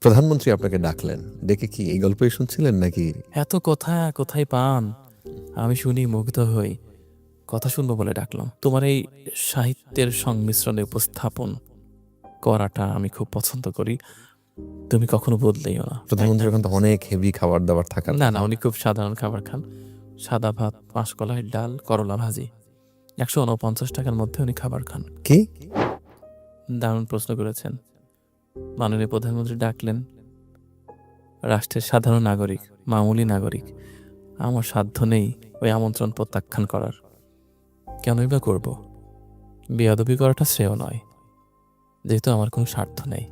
প্রধানমন্ত্রী আপনাকে ডাকলেন, ডেকে কি এই গল্পই শুনছিলেন নাকি? এত কথা কোথায় পান? আমি শুনি মুগ্ধ হই। কথা শুনবো বলে ডাকলাম। তোমার এই সাহিত্যের সংমিশ্রণে উপস্থাপন করাটা আমি খুব পছন্দ করি। তুমি কখনো বদলেইও না। প্রধানমন্ত্রীর এখন তো অনেক হেভি খাবার দাবার থাকার না, কথা। উনি খুব সাধারণ খাবার খান। সাদা ভাত, মাসকলাই ডাল, করলা ভাজি। ১৪৯ টাকার মধ্যে উনি খাবার খান। কি? দারুণ প্রশ্ন করেছেন। মাননীয় প্রধানমন্ত্রী ডাকলেন। রাষ্ট্রের সাধারণ নাগরিক, মামুলি নাগরিক। আমার সাধ্য নেই ওই আমন্ত্রণ প্রত্যাখ্যান করার। কেনই বা করব? বেয়াদবি করাটা শ্রেয় নয়। যেহেতু আমার কোনো স্বার্থ নেই,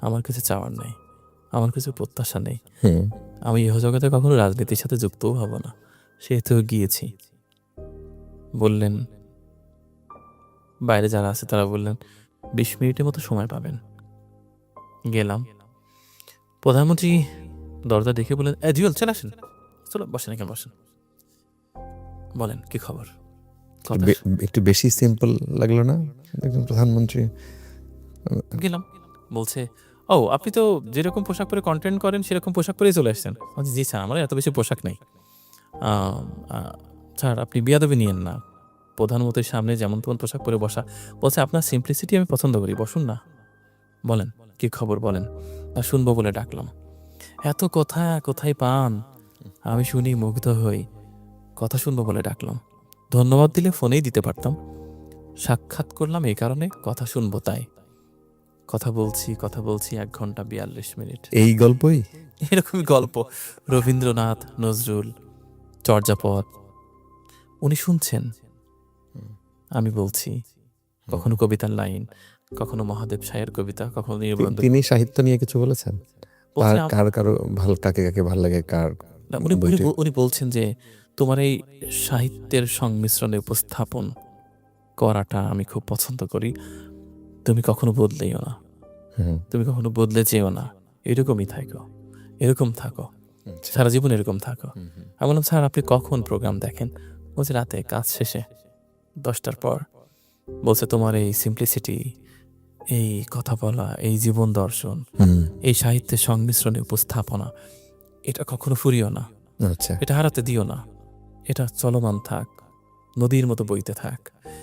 আমার কিছু চাওয়ার নেই, আমার কিছু প্রত্যাশা নেই। হুম। আমি ইহজগতে কখনো রাজনীতির সাথে যুক্তও হব না। সেহেতু গিয়েছি। বললেন, বাইরে যারা আছে তারা বললেন ২০ মিনিটের মতো সময় পাবেন। গেলাম। প্রধানমন্ত্রী দরজা দেখে বললেন, জুয়েল চলে আসেন, চলো বসেন, এখানে বসেন। বলেন কি খবর? একটু বেশি সিম্পল লাগলো না একজন প্রধানমন্ত্রী? গেলাম। বলছে, ও আপনি তো যেরকম পোশাক পরে কন্টেন্ট করেন সেরকম পোশাক পরেই চলে আসছেন। বলছি, জি স্যার, আমার এত বেশি পোশাক নেই। স্যার আপনি বিয়াদবি নিয়েন না। প্রধানমন্ত্রীর সামনে যেমন তেমন পোশাক পরে বসা। বলছে, আপনার সিম্পলিসিটি আমি পছন্দ করি, বসুন না। বলেন কি খবর বলেন। শুনবো বলে ডাকলাম। এত কথা কোথায় পান? আমি শুনি মুগ্ধ হই। কথা শুনবো বলে ডাকলাম। ধন্যবাদ দিলে ফোনেই দিতে পারতাম। সাক্ষাৎ করলাম এই কারণে, কথা শুনবো তাই। কথা বলছি ১ ঘন্টা ৪২ মিনিট। এই গল্পই? এরকমই গল্প। রবীন্দ্রনাথ, নজরুল, চর্যাপদ। উনি শুনছেন, আমি বলছি। কখনো কবিতার লাইন, কখনো মহাদেব সাহের কবিতা, কখনো নির্বন্ধ। তিনি সাহিত্য নিয়ে কিছু বলেছেন? বলছেন, কারো কাকে কাকে ভাল লাগে, কার বইটি? উনি বলছেন যে তোমার এই সাহিত্যের সংমিশ্রণে উপস্থাপন করাটা আমি খুব পছন্দ করি। তুমি কখনো বদলেইও না। তুমি কখনো বদলে যেও না। এরকমই থাকো, এরকম থাকো, সারা জীবন এরকম থাকো। আমি বললাম, স্যার আপনি কখন প্রোগ্রাম দেখেন? বলছে, রাতে কাজ শেষে ১০টার পর। বলছে, তোমার এই সিম্পলিসিটি, এই কথা বলা, এই জীবন দর্শন, এই সাহিত্যের সংমিশ্রণে উপস্থাপনা, এটা কখনো ফুরিও না। আচ্ছা, এটা হারাতে দিও না। এটা চলমান থাক, নদীর মতো বইতে থাক।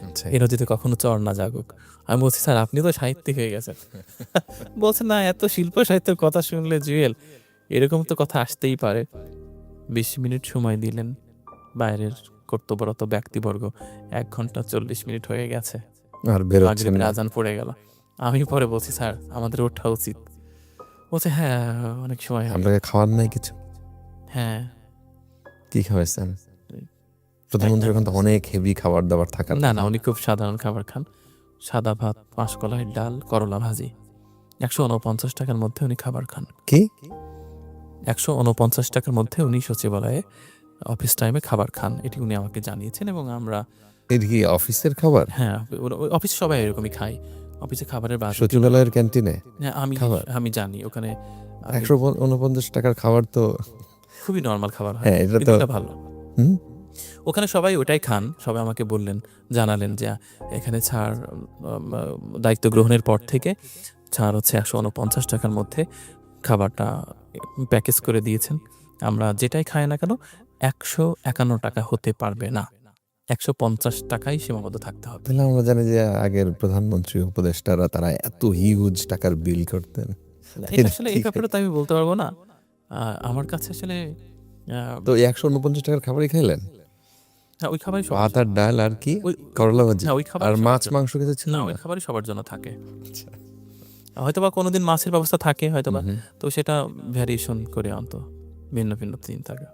আচ্ছা। এই নদীতে কখনো চর না জাগুক। আমি বলছি, স্যার আপনি তো সাহিত্যিক হয়ে গেছেন। বলছে, না, এত শিল্প সাহিত্যের কথা শুনলে জুয়েল, এরকম তো কথা আসতেই পারে। ২০ মিনিট সময় দিলেন। বাইরের কর্তব্যরত ব্যক্তিবর্গ ১ ঘন্টা ৪০ মিনিট হয়ে গেছে। আর বেরোচ্ছেন মাগরিবের না? আজান পড়ে গেল। আমি পরে বলছি, স্যার আমাদের ওঠা উচিত। বলছে, হ্যাঁ অনেক সময় হবে। আপনাকে খাওয়ার নাই কিছু? হ্যাঁ। কি খাওয়াইছেন? প্রধানমন্ত্রীর এখন তো অনেক হেভি খাবার দাবার থাকার না, কথা। উনি খুব সাধারণ খাবার খান। সাদা ভাত, মাসকলাই ডাল, করলা ভাজি। ১৪৯ টাকার মধ্যে উনি খাবার খান। কি? ১৪৯ টাকার মধ্যে উনি সচিবালয়ে অফিস টাইমে খাবার খান। এটি উনি আমাকে জানিয়েছেন এবং আমরা, এটা কি অফিসের খাবার? হ্যাঁ, অফিসে সবাই এরকমই খায়। অফিসে খাবারের বাজেট, সচিবালয়ের ক্যান্টিনে হ্যাঁ, খাবার? আমি জানি ওখানে ১৪৯ টাকার খাবার তো। খুবই নরমাল খাবার হয়। হ্যাঁ, এটা কিন্তু তো। এটা ভালো। হুম। ওখানে সবাই ওটাই খান। সবাই আমাকে জানালেন যে এখানে ছাড়, দায়িত্ব গ্রহণের পর থেকে ছাড় হচ্ছে ১৪৯ টাকার মধ্যে খাবারটা প্যাকেজ করে দিয়েছেন। আমরা যেটাই খাই না কেন ১৫১ টাকা হতে পারবে না। ১৫০ টাকাই সীমাবদ্ধ থাকতে হবে। তাহলে আমরা জানি যে আগের প্রধানমন্ত্রী উপদেষ্টারা তারা এত হিউজ টাকার বিল করতেন। এটা আসলে এই ব্যাপারে তো আমি বলতে পারবো না। আমার কাছে আসলে তো এই ১৪৯ টাকার খাবারই খাইলেন? হ্যাঁ, ওই খাবারই ভাত আর ডাল আর কি? ওই করলা ভাজি? হ্যাঁ, ওই খাবার আর সবার মাছ জন্য। মাংস কিছু ছিল না, না? ওই খাবারই সবার জন্য থাকে। হয়তোবা কোনোদিন মাছের ব্যবস্থা থাকে হয়তোবা। তো সেটা ভ্যারিয়েশন করে ভিন্ন ভিন্ন দিন থাকে।